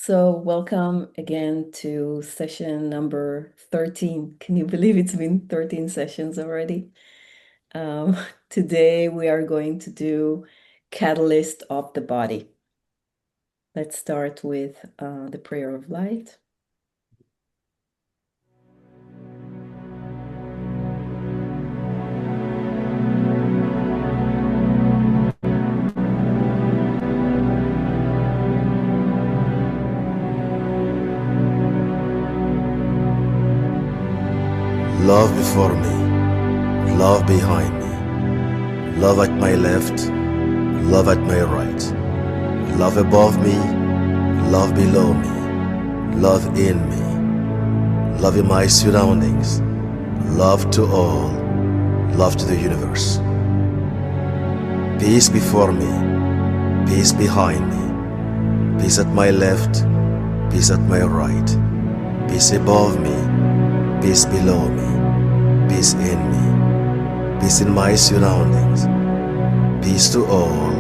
So, welcome again to session number 13. Can you believe it's been 13 sessions already? Um, Today we are going to do Catalyst of the Body. Let's start with the prayer of light. Love before me, love behind me, love at my left, love at my right, love above me, love below me, love in me, love in my surroundings, love to all, love to the universe. Peace before me, peace behind me, peace at my left, peace at my right, peace above me, peace below me, peace in me, peace in my surroundings, peace to all,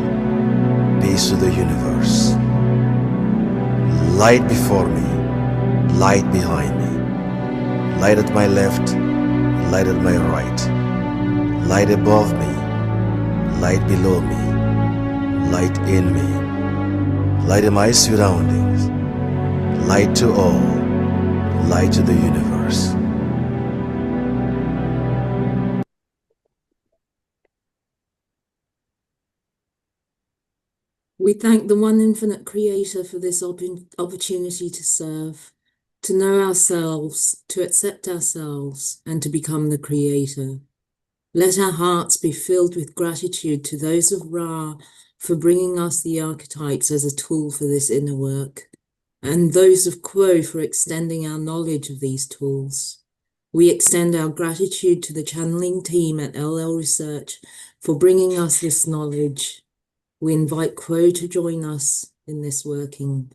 peace to the universe. Light before me, light behind me, light at my left, light at my right, light above me, light below me, light in me, light in my surroundings, light to all, light to the universe. We thank the one infinite creator for this opportunity to serve, to know ourselves, to accept ourselves, and to become the creator. Let our hearts be filled with gratitude to those of Ra for bringing us the archetypes as a tool for this inner work, and those of Quo for extending our knowledge of these tools. We extend our gratitude to the channeling team at LL Research for bringing us this knowledge. We invite Quo to join us in this working.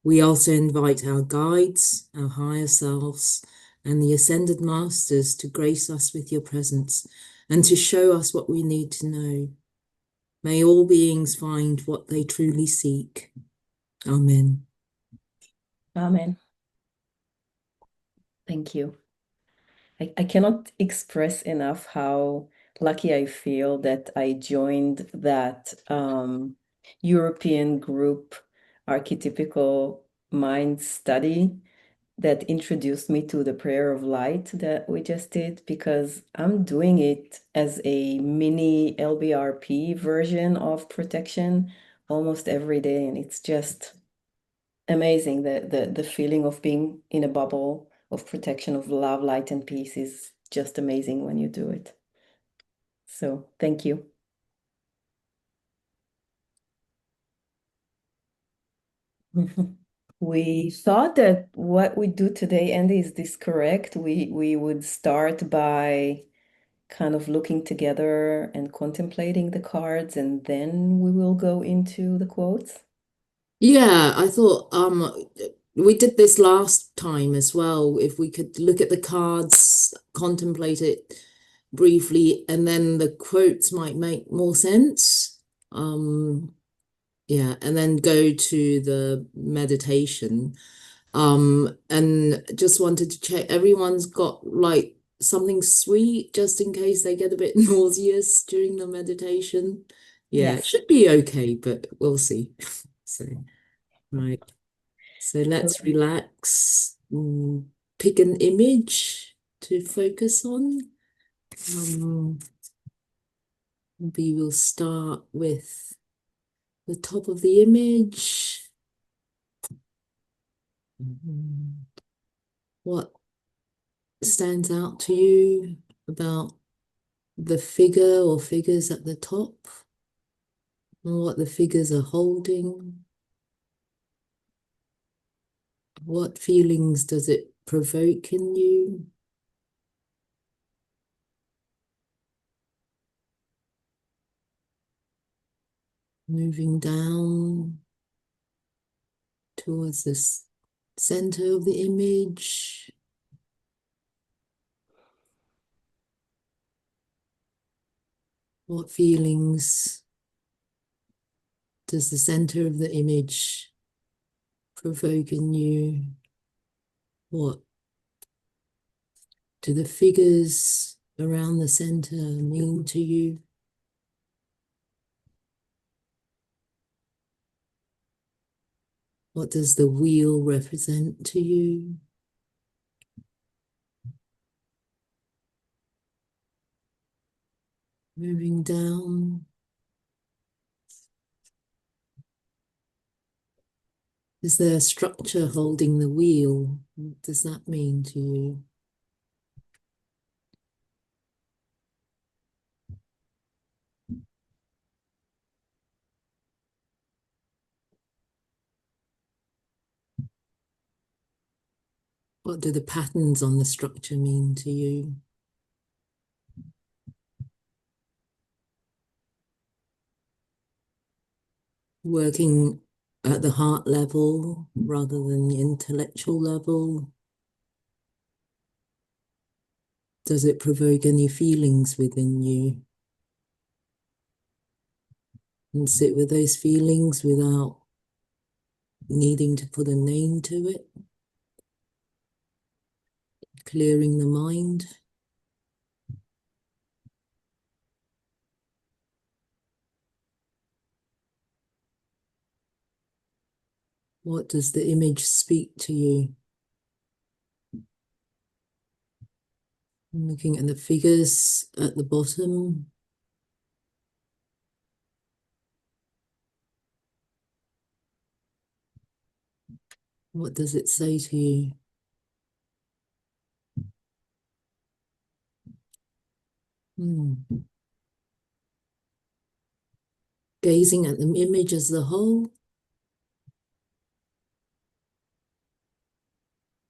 We also invite our guides, our higher selves, and the ascended masters to grace us with your presence and to show us what we need to know. May all beings find what they truly seek. Amen. Amen. Thank you. I cannot express enough how lucky I feel that I joined that European group, Archetypical Mind Study, that introduced me to the prayer of light that we just did, because I'm doing it as a mini LBRP version of protection almost every day, and it's just amazing. The feeling of being in a bubble of protection, of love, light, and peace is just amazing when you do it. So thank you. We thought that what we do today, Andy, is this correct? We would start by kind of looking together and contemplating the cards, and then we will go into the quotes. Yeah, I thought we did this last time as well. If we could look at the cards, contemplate it briefly, and then the quotes might make more sense. Yeah, and then go to the meditation. And just wanted to check everyone's got like something sweet just in case they get a bit nauseous during the meditation. Yeah, it Yes. should be okay, but we'll see. So, right. So let's relax. Pick an image to focus on. Maybe we'll start with the top of the image. What stands out to you about the figure or figures at the top, and what the figures are holding? What feelings does it provoke in you? Moving down towards the center of the image. What feelings does the center of the image provoke in you? What do the figures around the center mean to you? What does the wheel represent to you? Moving down. Is there a structure holding the wheel? What does that mean to you? What do the patterns on the structure mean to you? Working at the heart level rather than the intellectual level? Does it provoke any feelings within you? And sit with those feelings without needing to put a name to it. Clearing the mind. What does the image speak to you? I'm looking at the figures at the bottom. What does it say to you? Gazing at the image as a whole.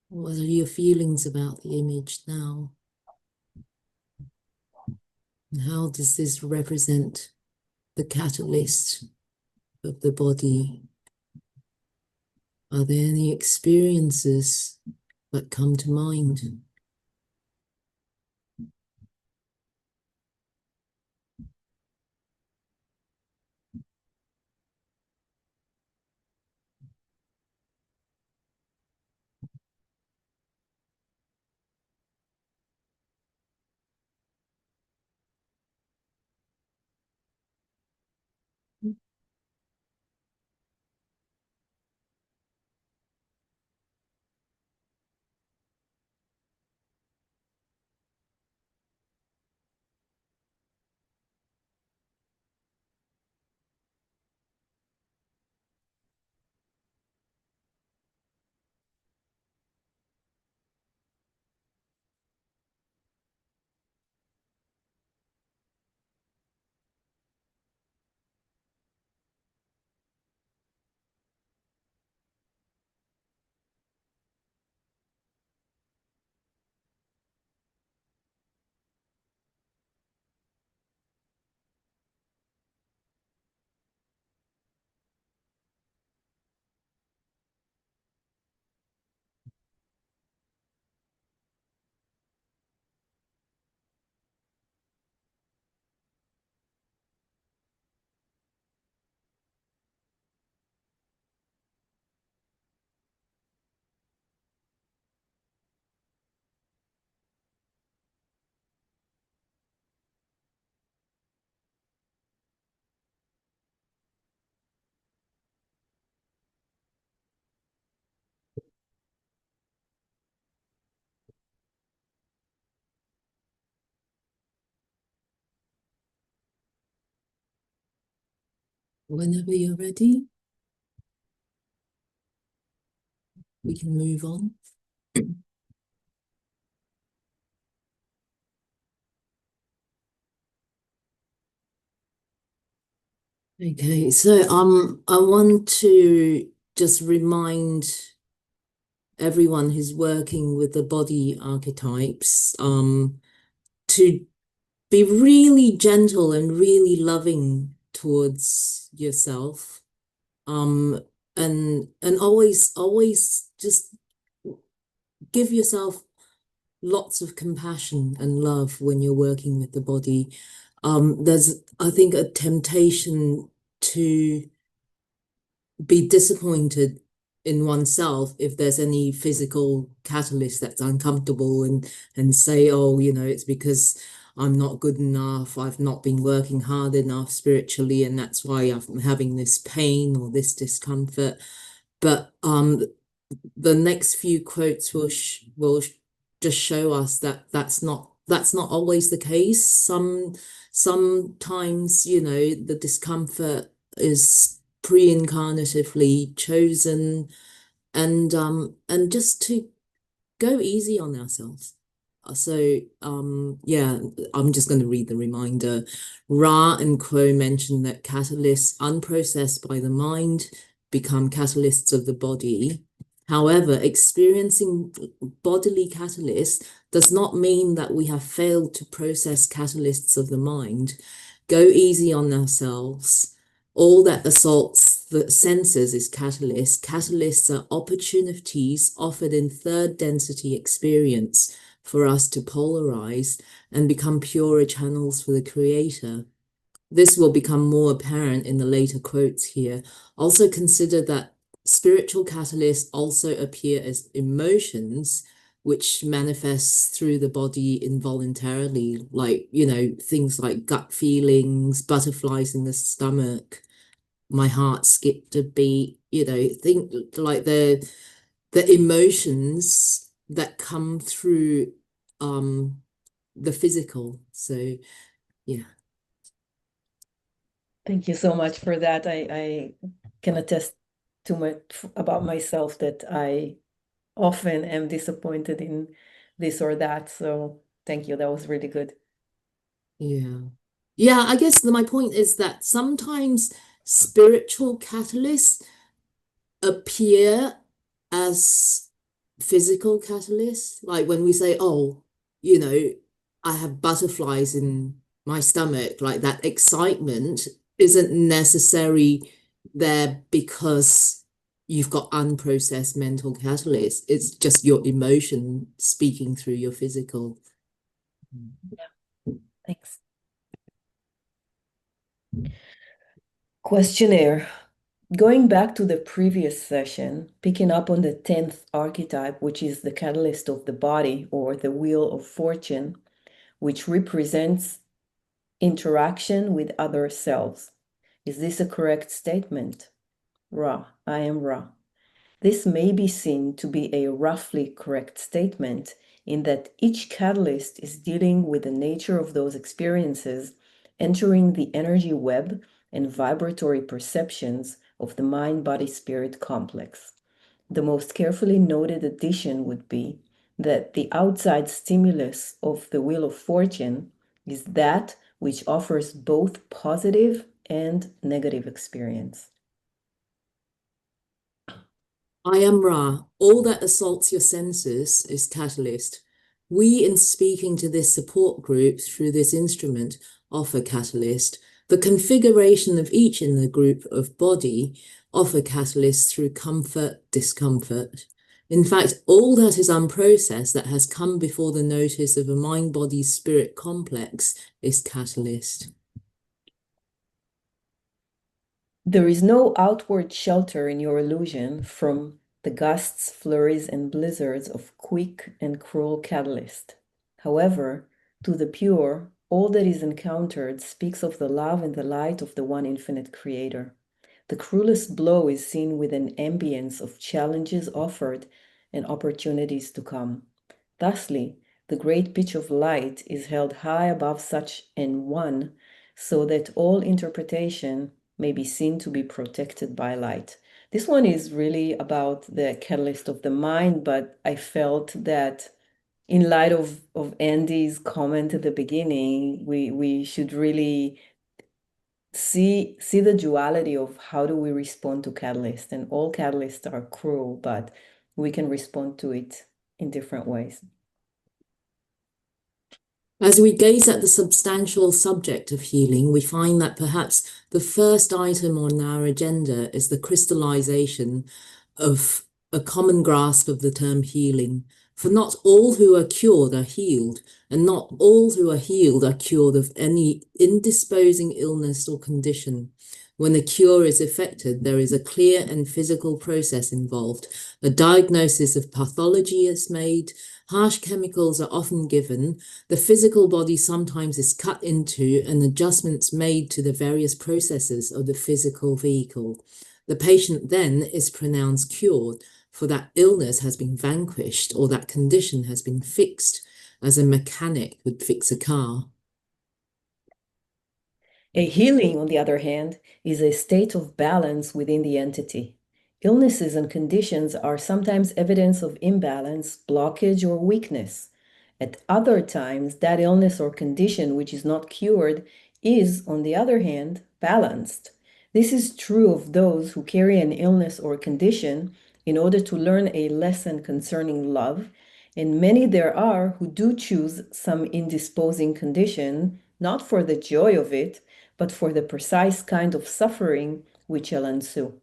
What are your feelings about the image now? And how does this represent the catalyst of the body? Are there any experiences that come to mind? Whenever you're ready, we can move on. Okay, so I want to just remind everyone who's working with the body archetypes to be really gentle and really loving towards yourself. And always just give yourself lots of compassion and love when you're working with the body. There's, I think, a temptation to be disappointed in oneself if there's any physical catalyst that's uncomfortable, and say, oh, it's because I'm not good enough, I've not been working hard enough spiritually, and that's why I'm having this pain or this discomfort. But the next few quotes will just show us that that's not always the case. Sometimes, the discomfort is pre-incarnatively chosen, and just to go easy on ourselves. So yeah, I'm just going to read the reminder. Ra and Kuo mentioned that catalysts unprocessed by the mind become catalysts of the body. However, experiencing bodily catalysts does not mean that we have failed to process catalysts of the mind. Go easy on ourselves. All that assaults the senses is catalyst. Catalysts are opportunities offered in third density experience for us to polarize and become purer channels for the creator. This will become more apparent in the later quotes here. Also consider that spiritual catalysts also appear as emotions, which manifests through the body involuntarily, like, things like gut feelings, butterflies in the stomach, my heart skipped a beat, think like the emotions that come through the physical. So yeah. Thank you so much for that. I can attest too much about myself that I often am disappointed in this or that. So thank you. That was really good. Yeah, I guess my point is that sometimes spiritual catalysts appear as physical catalysts. Like when we say, oh, I have butterflies in my stomach, like that excitement isn't necessary there because you've got unprocessed mental catalysts. It's just your emotion speaking through your physical. Yeah, thanks. Questionnaire. Going back to the previous session, picking up on the 10th archetype, which is the catalyst of the body or the wheel of fortune, which represents interaction with other selves. Is this a correct statement? Ra, I am Ra. This may be seen to be a roughly correct statement in that each catalyst is dealing with the nature of those experiences, entering the energy web and vibratory perceptions of the mind-body-spirit complex. The most carefully noted addition would be that the outside stimulus of the Wheel of Fortune is that which offers both positive and negative experience. I am Ra. All that assaults your senses is catalyst. We, in speaking to this support group through this instrument, offer catalyst. The configuration of each in the group of body offer catalyst through comfort, discomfort. In fact, all that is unprocessed that has come before the notice of a mind-body-spirit complex is catalyst. There is no outward shelter in your illusion from the gusts, flurries, and blizzards of quick and cruel catalyst. However, to the pure, all that is encountered speaks of the love and the light of the one infinite creator. The cruelest blow is seen with an ambience of challenges offered and opportunities to come. Thusly, the great pitch of light is held high above such an one, so that all interpretation may be seen to be protected by light. This one is really about the catalyst of the mind, but I felt that in light of Andy's comment at the beginning, we should really see the duality of how do we respond to catalysts, and all catalysts are cruel, but we can respond to it in different ways. As we gaze at the substantial subject of healing, we find that perhaps the first item on our agenda is the crystallization of a common grasp of the term healing. For not all who are cured are healed, and not all who are healed are cured of any indisposing illness or condition. When a cure is effected, there is a clear and physical process involved. A diagnosis of pathology is made, harsh chemicals are often given, the physical body sometimes is cut into, and adjustments made to the various processes of the physical vehicle. The patient then is pronounced cured, for that illness has been vanquished or that condition has been fixed, as a mechanic would fix a car. A healing, on the other hand, is a state of balance within the entity. Illnesses and conditions are sometimes evidence of imbalance, blockage, or weakness. At other times, that illness or condition which is not cured is, on the other hand, balanced. This is true of those who carry an illness or condition in order to learn a lesson concerning love, and many there are who do choose some indisposing condition, not for the joy of it, but for the precise kind of suffering which shall ensue.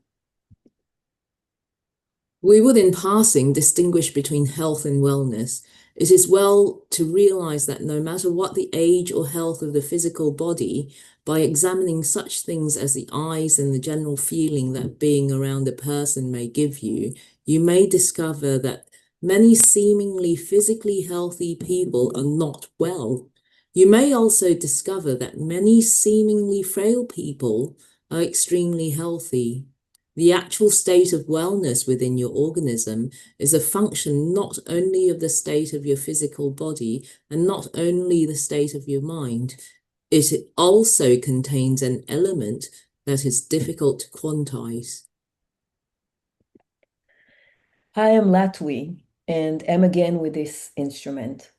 We would, in passing, distinguish between health and wellness. It is well to realize that no matter what the age or health of the physical body, by examining such things as the eyes and the general feeling that being around a person may give you, you may discover that many seemingly physically healthy people are not well. You may also discover that many seemingly frail people are extremely healthy. The actual state of wellness within your organism is a function not only of the state of your physical body and not only the state of your mind, it also contains an element that is difficult to quantize. I am Latwi and am again with this instrument.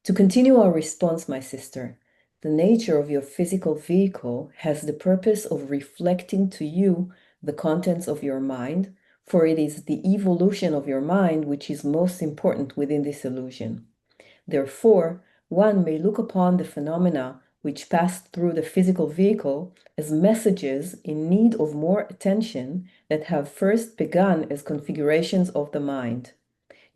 To continue our response, my sister, the nature of your physical vehicle has the purpose of reflecting to you the contents of your mind, for it is the evolution of your mind which is most important within this illusion. Therefore, one may look upon the phenomena which pass through the physical vehicle as messages in need of more attention that have first begun as configurations of the mind.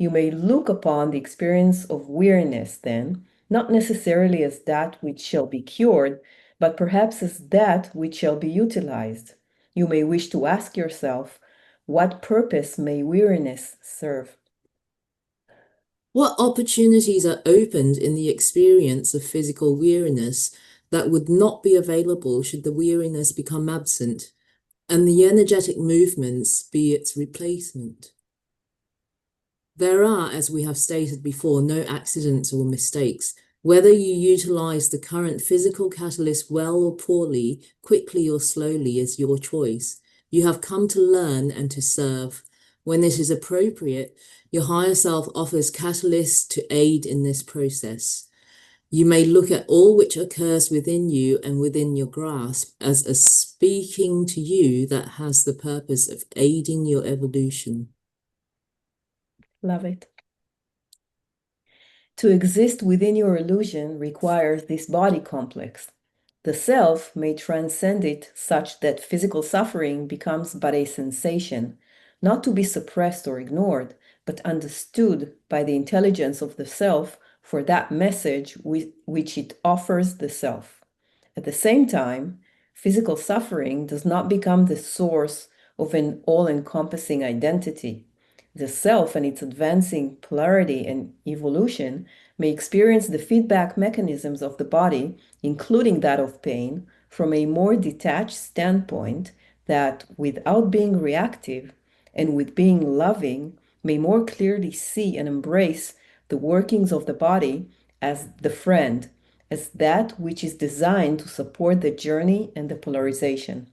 You may look upon the experience of weariness, then, not necessarily as that which shall be cured, but perhaps as that which shall be utilized. You may wish to ask yourself, what purpose may weariness serve? What opportunities are opened in the experience of physical weariness that would not be available should the weariness become absent, and the energetic movements be its replacement? There are, as we have stated before, no accidents or mistakes. Whether you utilize the current physical catalyst well or poorly, quickly or slowly, is your choice. You have come to learn and to serve. When it is appropriate, your higher self offers catalysts to aid in this process. You may look at all which occurs within you and within your grasp as a speaking to you that has the purpose of aiding your evolution. Love it. To exist within your illusion requires this body complex. The self may transcend it such that physical suffering becomes but a sensation, not to be suppressed or ignored, but understood by the intelligence of the self for that message which it offers the self. At the same time, physical suffering does not become the source of an all-encompassing identity. The self and its advancing polarity and evolution may experience the feedback mechanisms of the body, including that of pain, from a more detached standpoint that, without being reactive and with being loving, may more clearly see and embrace the workings of the body as the friend, as that which is designed to support the journey and the polarization.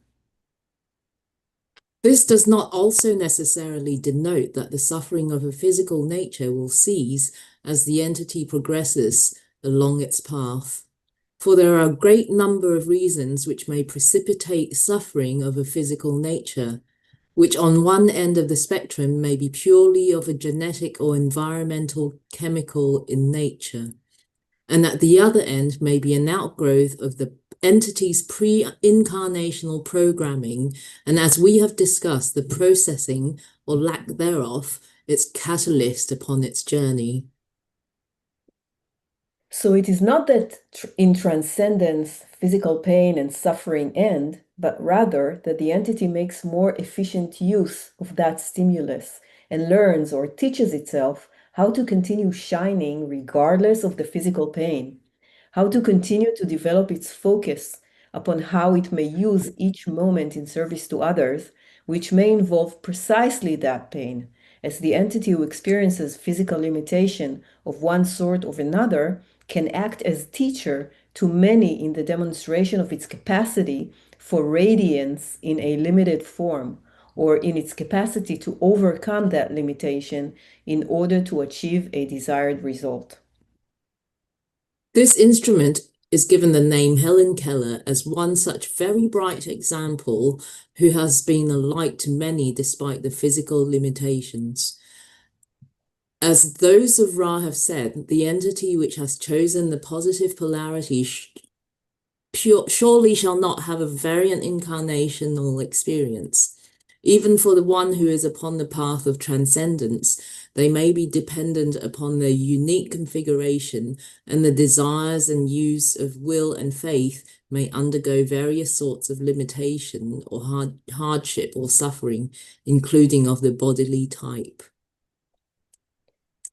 This does not also necessarily denote that the suffering of a physical nature will cease as the entity progresses along its path. For there are a great number of reasons which may precipitate suffering of a physical nature, which on one end of the spectrum may be purely of a genetic or environmental chemical in nature, and at the other end may be an outgrowth of the entity's pre-incarnational programming, and as we have discussed, the processing or lack thereof, its catalyst upon its journey. So it is not that in transcendence, physical pain and suffering end, but rather that the entity makes more efficient use of that stimulus and learns or teaches itself how to continue shining regardless of the physical pain, how to continue to develop its focus upon how it may use each moment in service to others, which may involve precisely that pain, as the entity who experiences physical limitation of one sort or another can act as teacher to many in the demonstration of its capacity for radiance in a limited form, or in its capacity to overcome that limitation in order to achieve a desired result. This instrument is given the name Helen Keller as one such very bright example who has been a light to many despite the physical limitations. As those of Ra have said, the entity which has chosen the positive polarity surely shall not have a variant incarnational experience. Even for the one who is upon the path of transcendence, they may be dependent upon their unique configuration, and the desires and use of will and faith may undergo various sorts of limitation or hardship or suffering, including of the bodily type.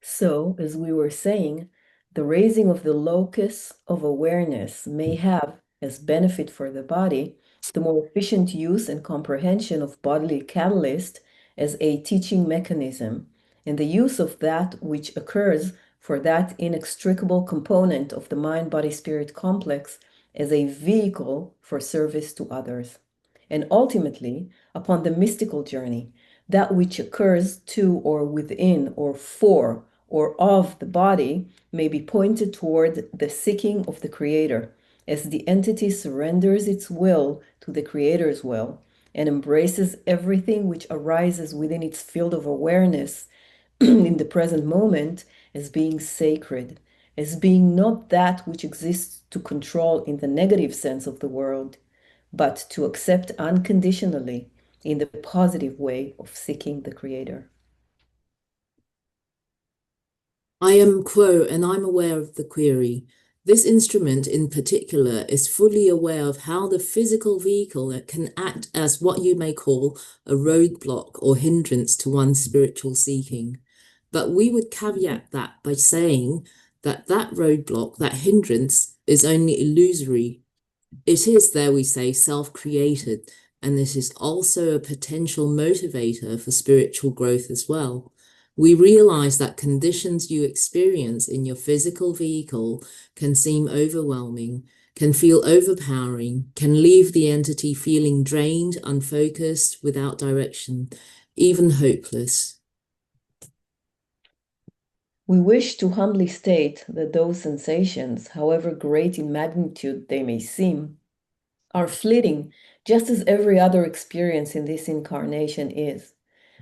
So, as we were saying, the raising of the locus of awareness may have, as benefit for the body, the more efficient use and comprehension of bodily catalyst as a teaching mechanism, and the use of that which occurs for that inextricable component of the mind-body-spirit complex as a vehicle for service to others. And ultimately, upon the mystical journey, that which occurs to or within or for or of the body may be pointed toward the seeking of the Creator, as the entity surrenders its will to the Creator's will and embraces everything which arises within its field of awareness in the present moment as being sacred, as being not that which exists to control in the negative sense of the word, but to accept unconditionally in the positive way of seeking the Creator. I am quo, and I'm aware of the query. This instrument in particular is fully aware of how the physical vehicle can act as what you may call a roadblock or hindrance to one's spiritual seeking. But we would caveat that by saying that that roadblock, that hindrance, is only illusory. It is, there we say, self-created, and this is also a potential motivator for spiritual growth as well. We realize that conditions you experience in your physical vehicle can seem overwhelming, can feel overpowering, can leave the entity feeling drained, unfocused, without direction, even hopeless. We wish to humbly state that those sensations, however great in magnitude they may seem, are fleeting, just as every other experience in this incarnation is.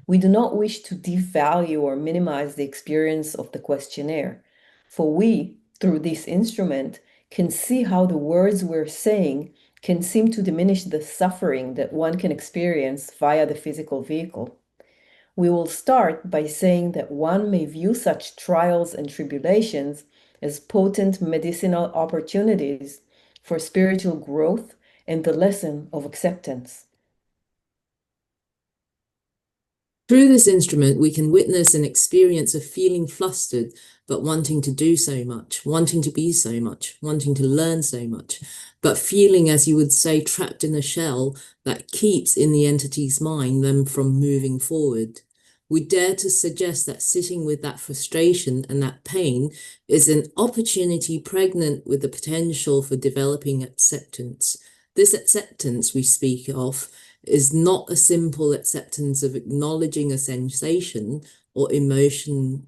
We do not wish to devalue or minimize the experience of the questionnaire, for we, through this instrument, can see how the words we're saying can seem to diminish the suffering that one can experience via the physical vehicle. We will start by saying that one may view such trials and tribulations as potent medicinal opportunities for spiritual growth and the lesson of acceptance. Through this instrument, we can witness an experience of feeling flustered, but wanting to do so much, wanting to be so much, wanting to learn so much, but feeling, as you would say, trapped in a shell that keeps in the entity's mind them from moving forward. We dare to suggest that sitting with that frustration and that pain is an opportunity pregnant with the potential for developing acceptance. This acceptance we speak of is not a simple acceptance of acknowledging a sensation or emotion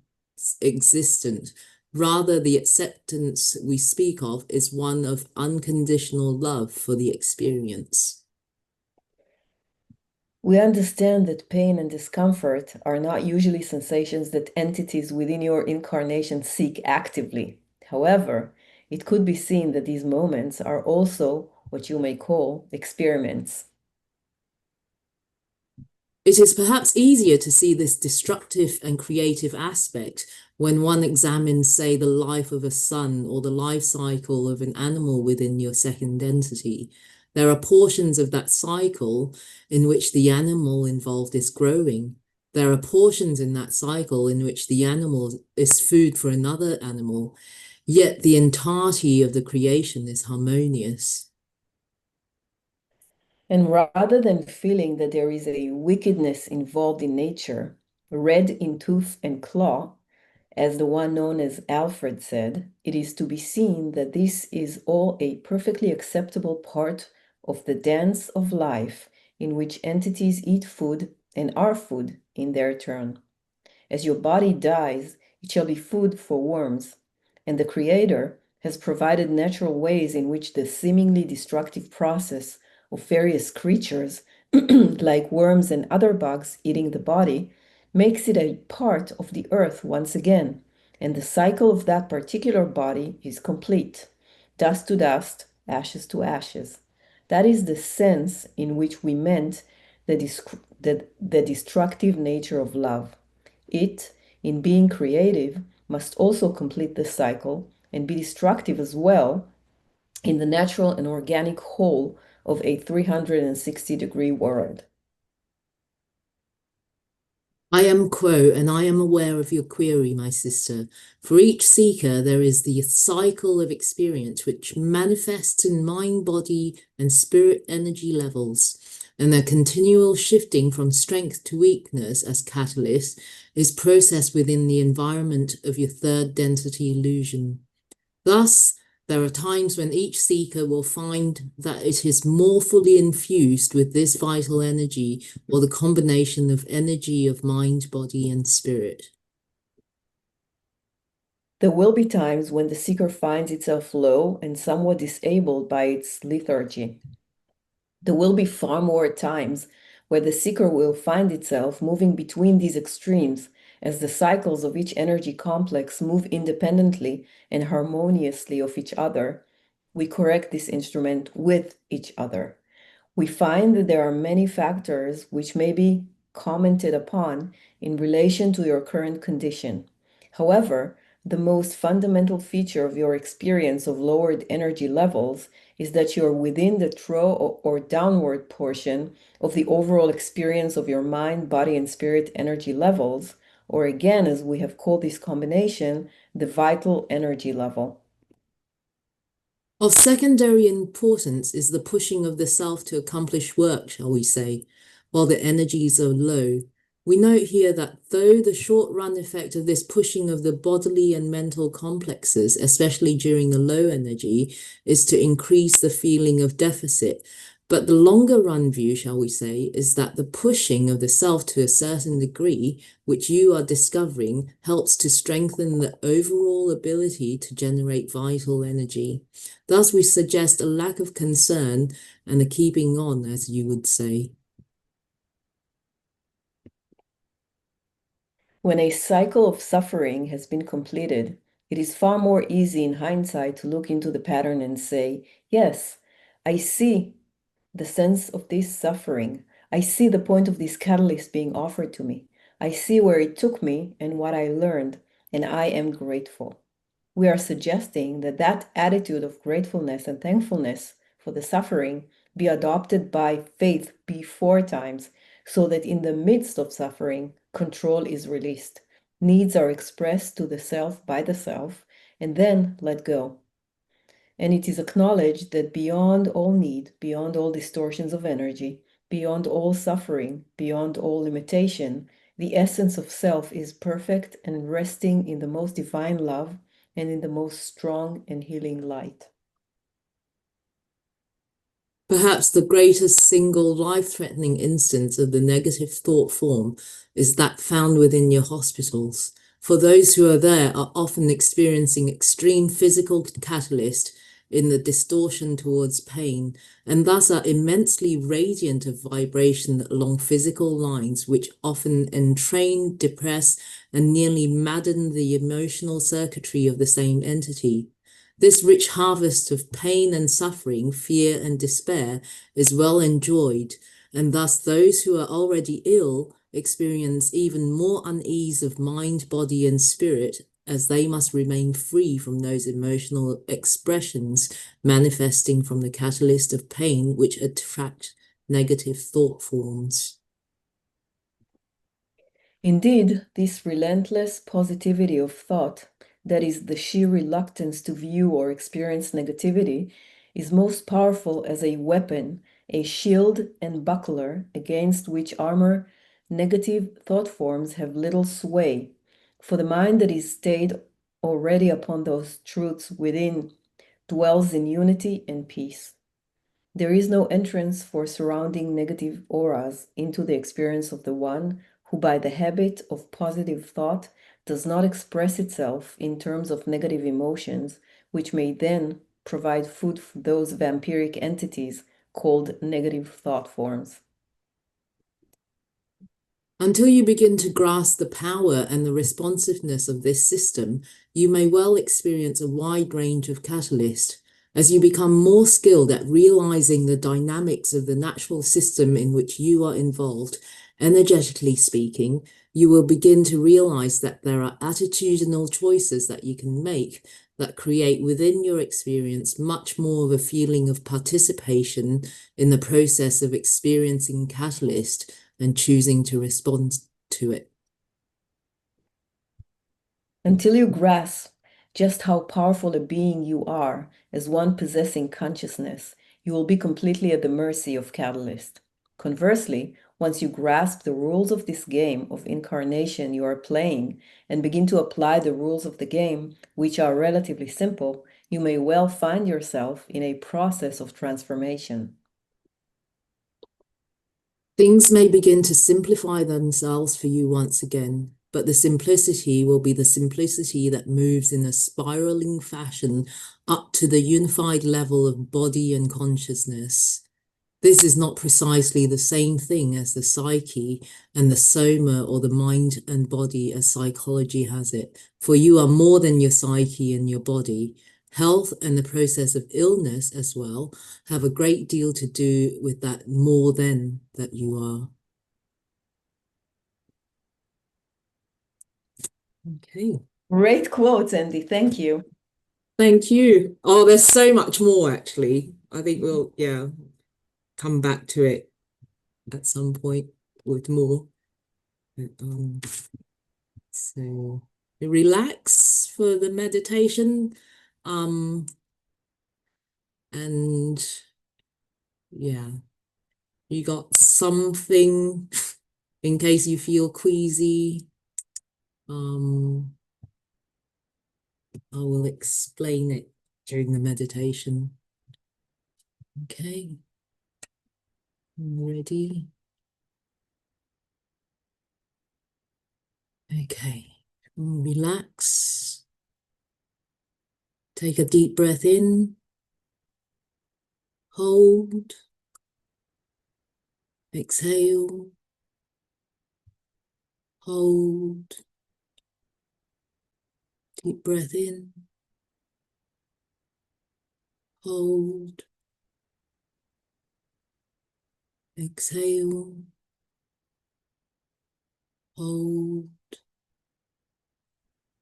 existent. Rather, the acceptance we speak of is one of unconditional love for the experience. We understand that pain and discomfort are not usually sensations that entities within your incarnation seek actively. However, it could be seen that these moments are also what you may call experiments. It is perhaps easier to see this destructive and creative aspect when one examines, say, the life of a sun or the life cycle of an animal within your second entity. There are portions of that cycle in which the animal involved is growing. There are portions in that cycle in which the animal is food for another animal, yet the entirety of the creation is harmonious. And rather than feeling that there is a wickedness involved in nature, red in tooth and claw, as the one known as Alfred said, it is to be seen that this is all a perfectly acceptable part of the dance of life in which entities eat food and are food in their turn. As your body dies, it shall be food for worms, and the Creator has provided natural ways in which the seemingly destructive process of various creatures, like worms and other bugs eating the body, makes it a part of the earth once again, and the cycle of that particular body is complete. Dust to dust, ashes to ashes. That is the sense in which we meant the destructive nature of love. It, in being creative, must also complete the cycle and be destructive as well in the natural and organic whole of a 360-degree world. I am Quo, and I am aware of your query, my sister. For each seeker, there is the cycle of experience which manifests in mind, body, and spirit energy levels, and their continual shifting from strength to weakness as catalyst is processed within the environment of your third density illusion. Thus, there are times when each seeker will find that it is more fully infused with this vital energy or the combination of energy of mind, body, and spirit. There will be times when the seeker finds itself low and somewhat disabled by its lethargy. There will be far more times where the seeker will find itself moving between these extremes as the cycles of each energy complex move independently and harmoniously of each other. We correct this instrument with each other. We find that there are many factors which may be commented upon in relation to your current condition. However, the most fundamental feature of your experience of lowered energy levels is that you're within the or downward portion of the overall experience of your mind, body, and spirit energy levels, or again, as we have called this combination, the vital energy level. Of secondary importance is the pushing of the self to accomplish work, shall we say, while the energies are low. We note here that though the short-run effect of this pushing of the bodily and mental complexes, especially during the low energy, is to increase the feeling of deficit, but the longer-run view, shall we say, is that the pushing of the self to a certain degree, which you are discovering, helps to strengthen the overall ability to generate vital energy. Thus, we suggest a lack of concern and a keeping on, as you would say. When a cycle of suffering has been completed, it is far more easy in hindsight to look into the pattern and say, yes, I see the sense of this suffering. I see the point of this catalyst being offered to me. I see where it took me and what I learned, and I am grateful. We are suggesting that that attitude of gratefulness and thankfulness for the suffering be adopted by faith before times, so that in the midst of suffering, control is released. Needs are expressed to the self by the self, and then let go. And it is acknowledged that beyond all need, beyond all distortions of energy, beyond all suffering, beyond all limitation, the essence of self is perfect and resting in the most divine love and in the most strong and healing light. Perhaps the greatest single life-threatening instance of the negative thought form is that found within your hospitals. For those who are there are often experiencing extreme physical catalyst in the distortion towards pain, and thus are immensely radiant of vibration along physical lines, which often entrain, depress, and nearly madden the emotional circuitry of the same entity. This rich harvest of pain and suffering, fear and despair is well enjoyed, and thus those who are already ill experience even more unease of mind, body, and spirit as they must remain free from those emotional expressions manifesting from the catalyst of pain which attract negative thought forms. Indeed, this relentless positivity of thought, that is, the sheer reluctance to view or experience negativity, is most powerful as a weapon, a shield and buckler against which armor negative thought forms have little sway. For the mind that is stayed already upon those truths within dwells in unity and peace. There is no entrance for surrounding negative auras into the experience of the one who, by the habit of positive thought, does not express itself in terms of negative emotions, which may then provide food for those vampiric entities called negative thought forms. Until you begin to grasp the power and the responsiveness of this system, you may well experience a wide range of catalysts. As you become more skilled at realizing the dynamics of the natural system in which you are involved, energetically speaking, you will begin to realize that there are attitudinal choices that you can make that create within your experience much more of a feeling of participation in the process of experiencing catalyst and choosing to respond to it. Until you grasp just how powerful a being you are as one possessing consciousness, you will be completely at the mercy of Catalyst. Conversely, once you grasp the rules of this game of incarnation you are playing and begin to apply the rules of the game, which are relatively simple, you may well find yourself in a process of transformation. Things may begin to simplify themselves for you once again, but the simplicity will be the simplicity that moves in a spiraling fashion up to the unified level of body and consciousness. This is not precisely the same thing as the psyche and the soma, or the mind and body as psychology has it, for you are more than your psyche and your body. Health and the process of illness as well have a great deal to do with that more than that you are. Okay. Great quotes, Andi. Thank you. Thank you. Oh, there's so much more actually. I think we'll, come back to it at some point with more. So relax for the meditation. And yeah, you got something in case you feel queasy. I will explain it during the meditation. Okay. Ready? Okay. Relax. Take a deep breath in. Hold. Exhale. Hold. Deep breath in. Hold. Exhale. Hold.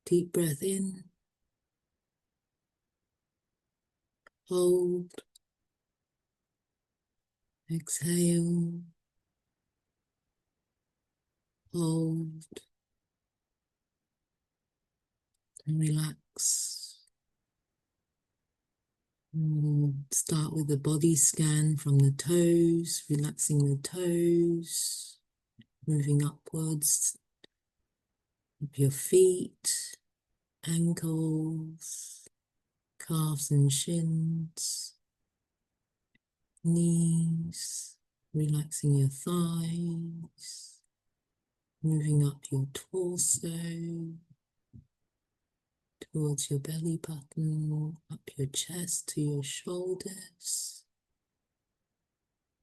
Deep breath in. Hold. Exhale. Hold. And relax. Start with the body scan from the toes, relaxing the toes, moving upwards up your feet, ankles, calves and shins, knees, relaxing your thighs, moving up your torso, towards your belly button, up your chest to your shoulders,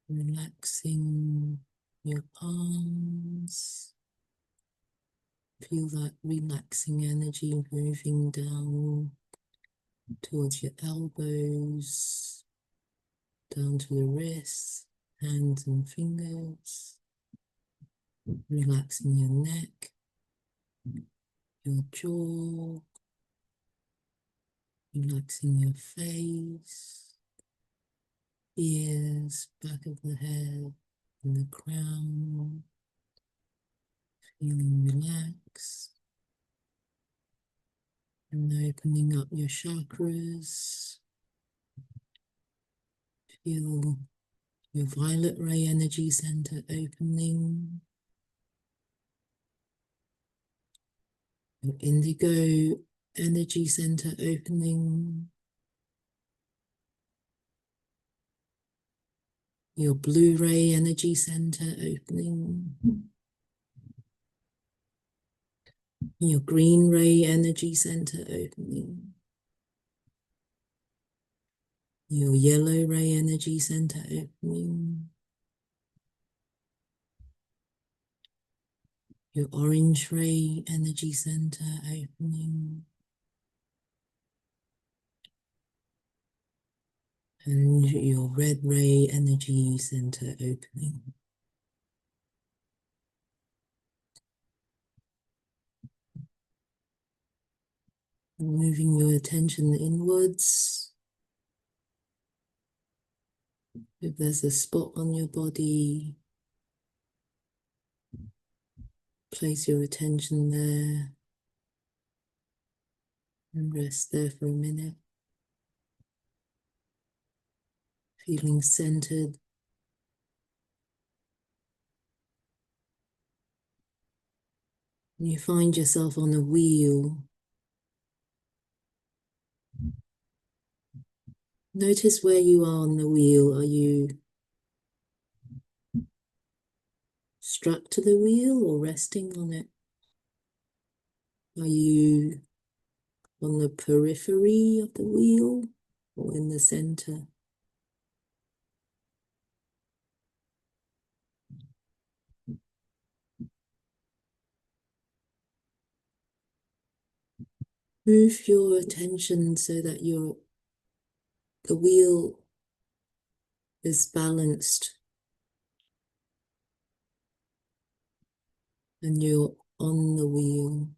relaxing your arms. Feel that relaxing energy moving down towards your elbows, down to the wrists, hands and fingers, relaxing your neck, your jaw, relaxing your face, ears, back of the head, and the crown, feeling relaxed, and opening up your chakras. Feel your violet ray energy center opening, your indigo energy center opening, your blue ray energy center opening, your green ray energy center opening, your yellow ray energy center opening, your orange ray energy center opening, and your red ray energy center opening. Moving your attention inwards. If there's a spot on your body, place your attention there and rest there for a minute, feeling centered. You find yourself on a wheel. Notice where you are on the wheel. Are you struck to the wheel or resting on it? Are you on the periphery of the wheel or in the center? Move your attention so that the wheel is balanced and you're on the wheel.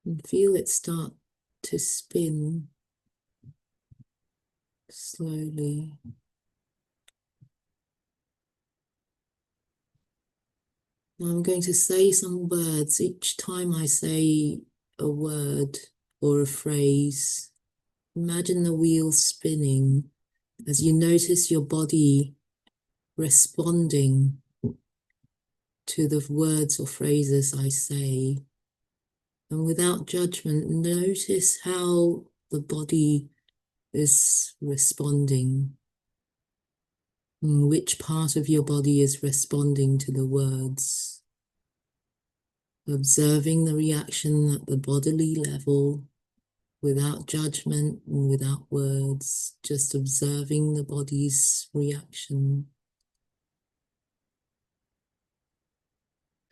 And feel it start to spin slowly. Now I'm going to say some words. Each time I say a word or a phrase, imagine the wheel spinning as you notice your body responding to the words or phrases I say. And without judgment, notice how the body is responding. And which part of your body is responding to the words. Observing the reaction at the bodily level without judgment and without words, just observing the body's reaction.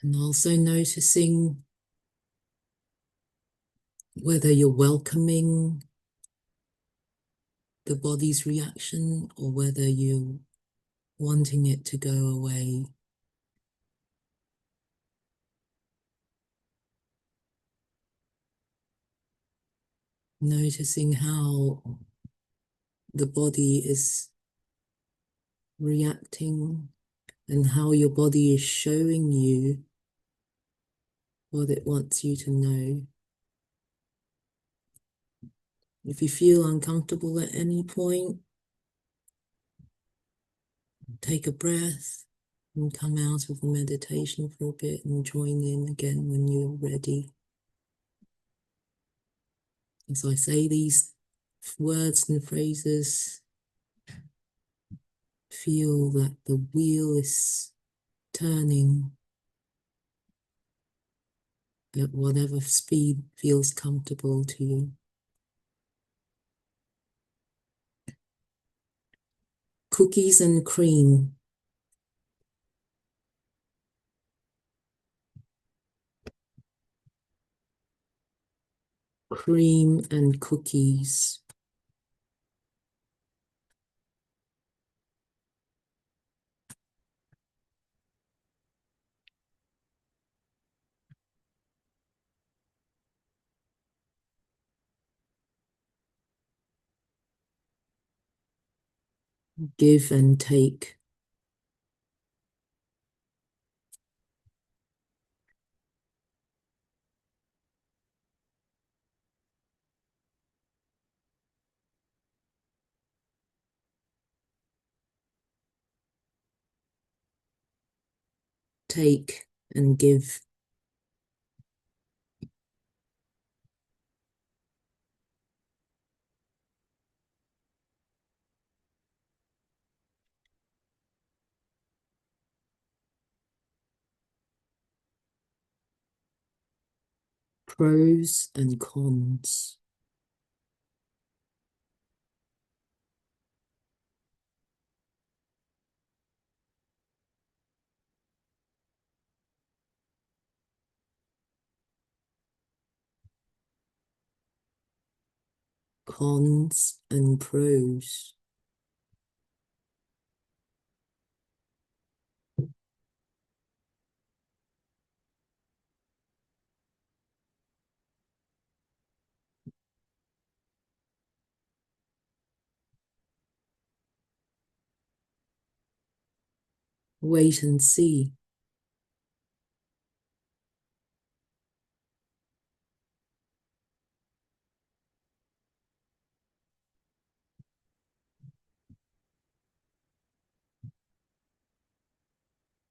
And also noticing whether you're welcoming the body's reaction or whether you're wanting it to go away. Noticing how the body is reacting and how your body is showing you what it wants you to know. If you feel uncomfortable at any point, take a breath and come out of the meditation for a bit and join in again when you're ready. As I say these words and phrases, feel that the wheel is turning at whatever speed feels comfortable to you. Cookies and cream. Cream and cookies. give and take. Take and give. Pros and cons. Cons and pros. Wait and see.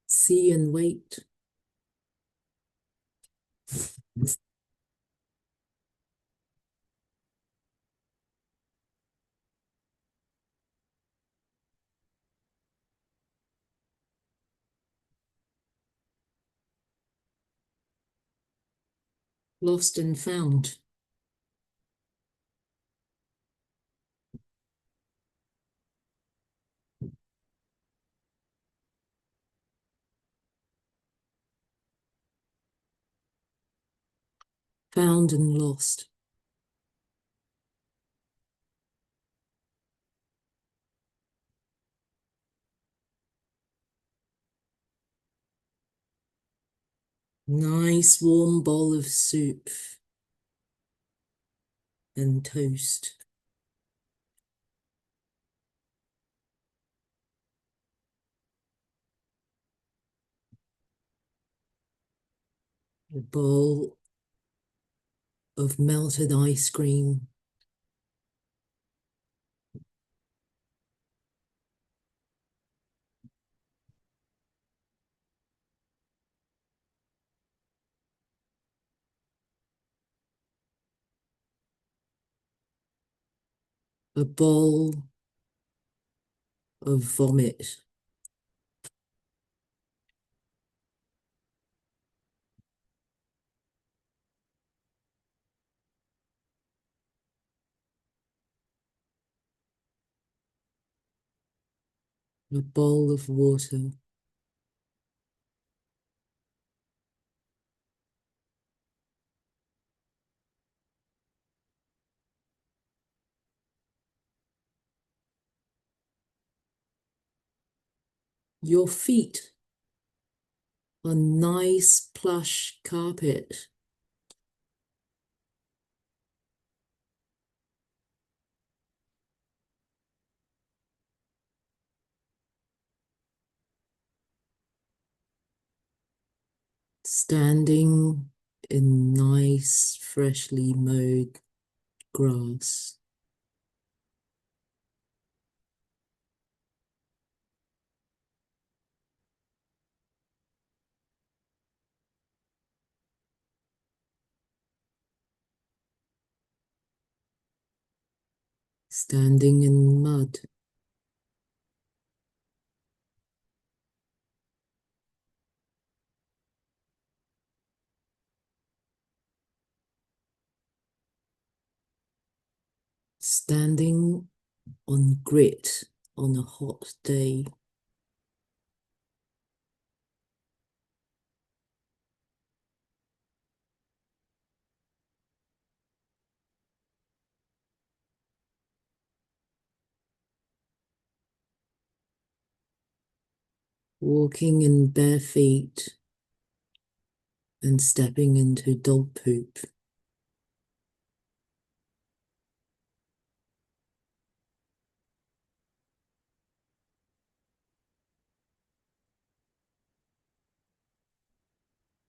See and wait. Lost and found. Found and lost. Nice warm bowl of soup and toast. A bowl of melted ice cream. A bowl of vomit. A bowl of water. Your feet on nice plush carpet. Standing in nice, freshly mowed grass. Standing in mud. Standing on grit on a hot day. Walking in bare feet and stepping into dog poop.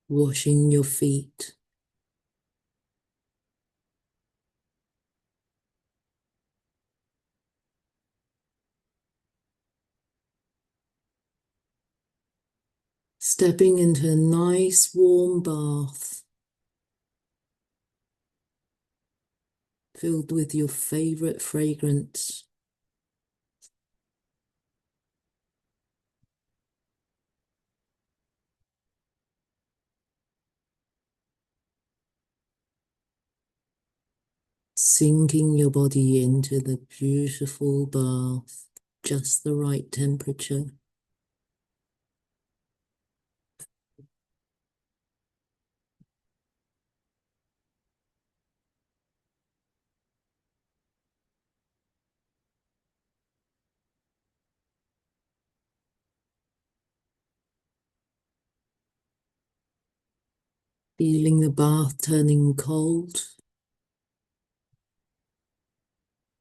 washing your feet, stepping into a nice warm bath filled with your favorite fragrance. Sinking your body into the beautiful bath, just the right temperature. Feeling the bath turning cold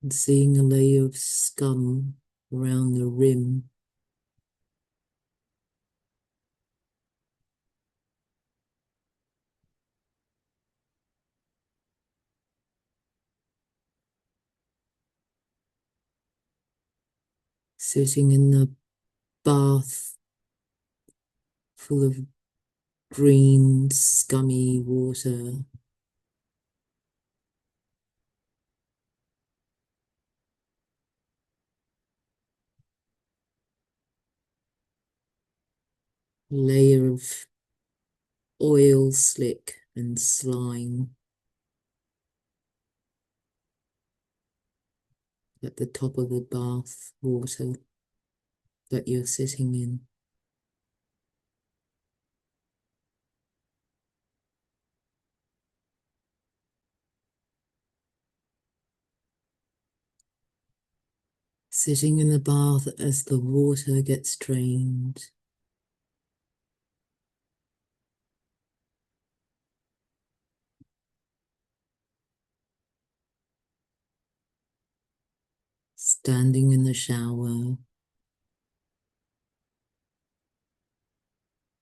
and seeing a layer of scum around the rim. Sitting in the bath full of green, scummy water. Layer of oil slick and slime at the top of the bath water that you're sitting in. Sitting in the bath as the water gets drained. Standing in the shower,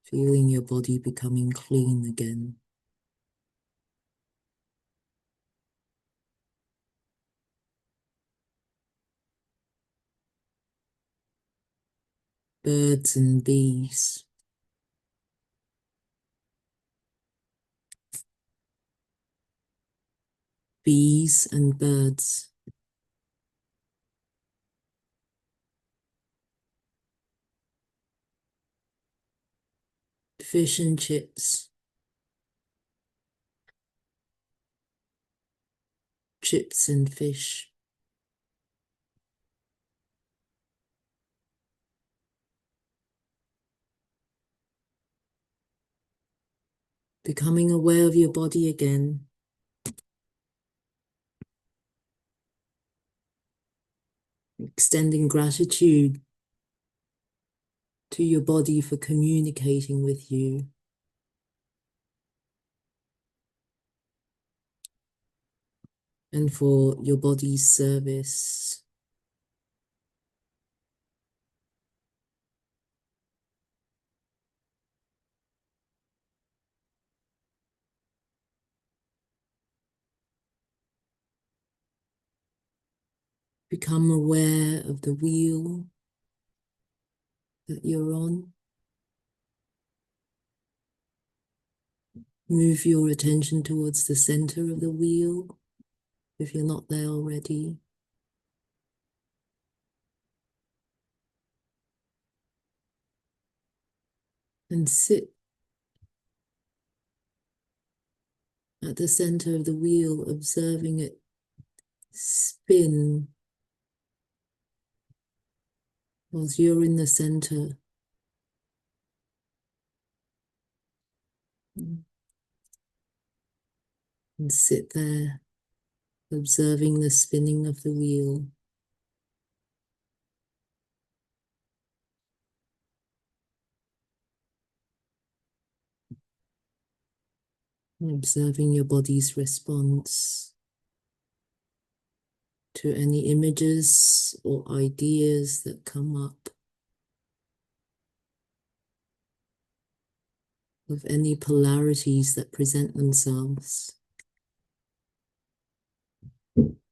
feeling your body becoming clean again. Birds and bees. Bees and birds. Fish and chips. Chips and fish. Becoming aware of your body again. Extending gratitude to your body for communicating with you. And for your body's service. Become aware of the wheel that you're on. Move your attention towards the center of the wheel, if you're not there already. And sit at the center of the wheel, observing it spin whilst you're in the center. And sit there, observing the spinning of the wheel. And observing your body's response to any images or ideas that come up. of any polarities that present themselves.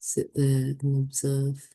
Sit there and observe.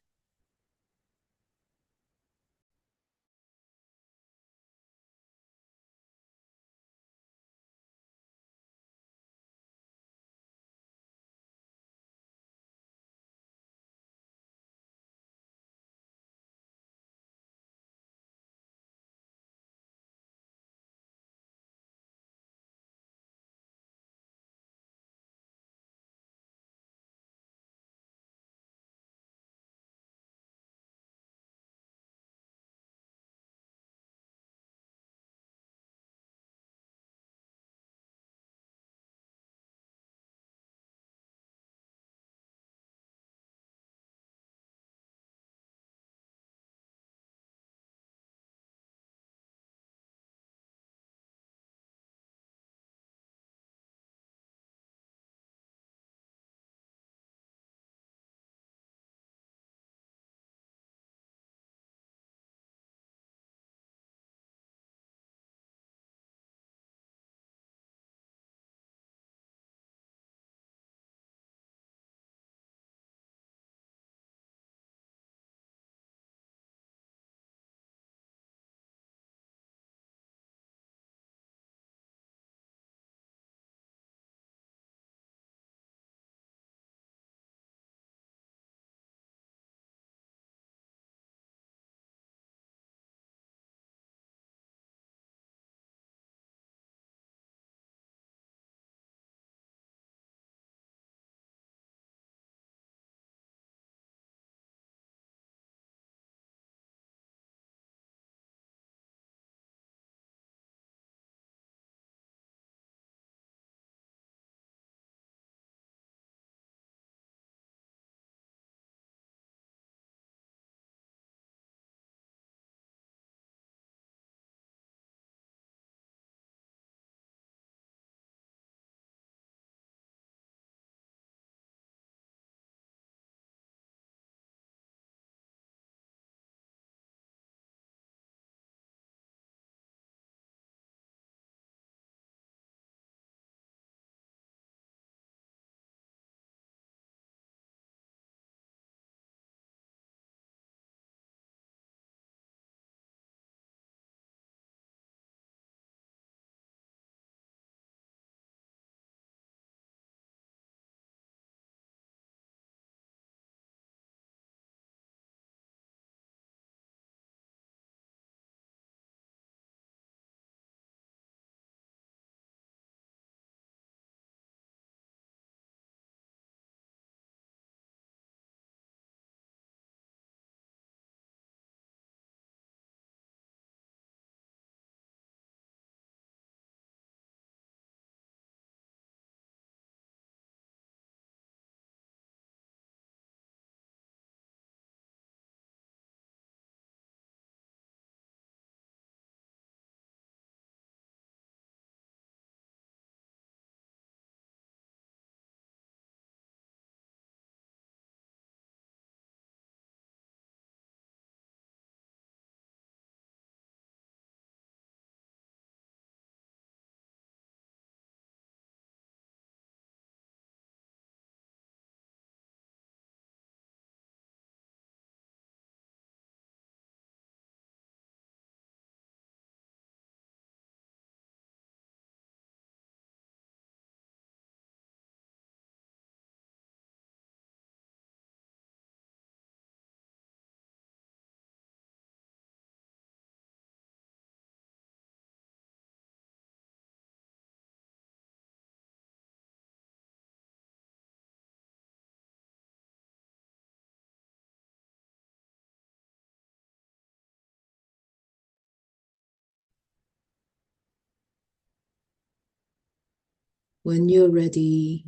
When you're ready,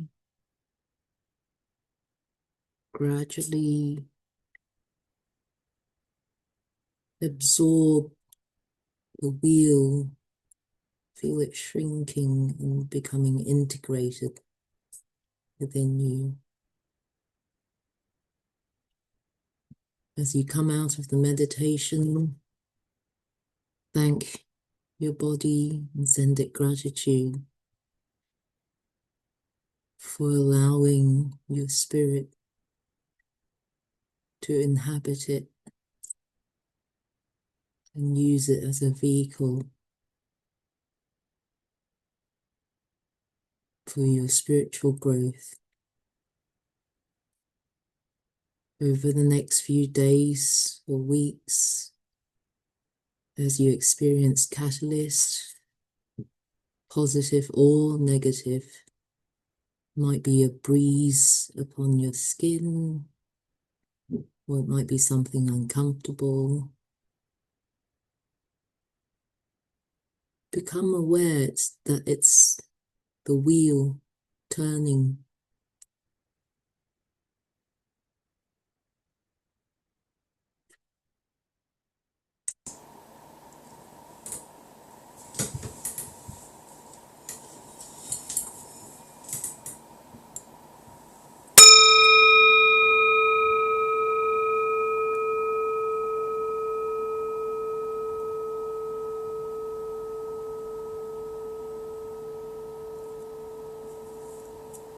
gradually absorb the wheel, feel it shrinking and becoming integrated within you. As you come out of the meditation, thank your body and send it gratitude for allowing your spirit to inhabit it and use it as a vehicle for your spiritual growth. Over the next few days or weeks, as you experience catalyst, positive or negative, might be a breeze upon your skin, or it might be something uncomfortable. Become aware that it's the wheel turning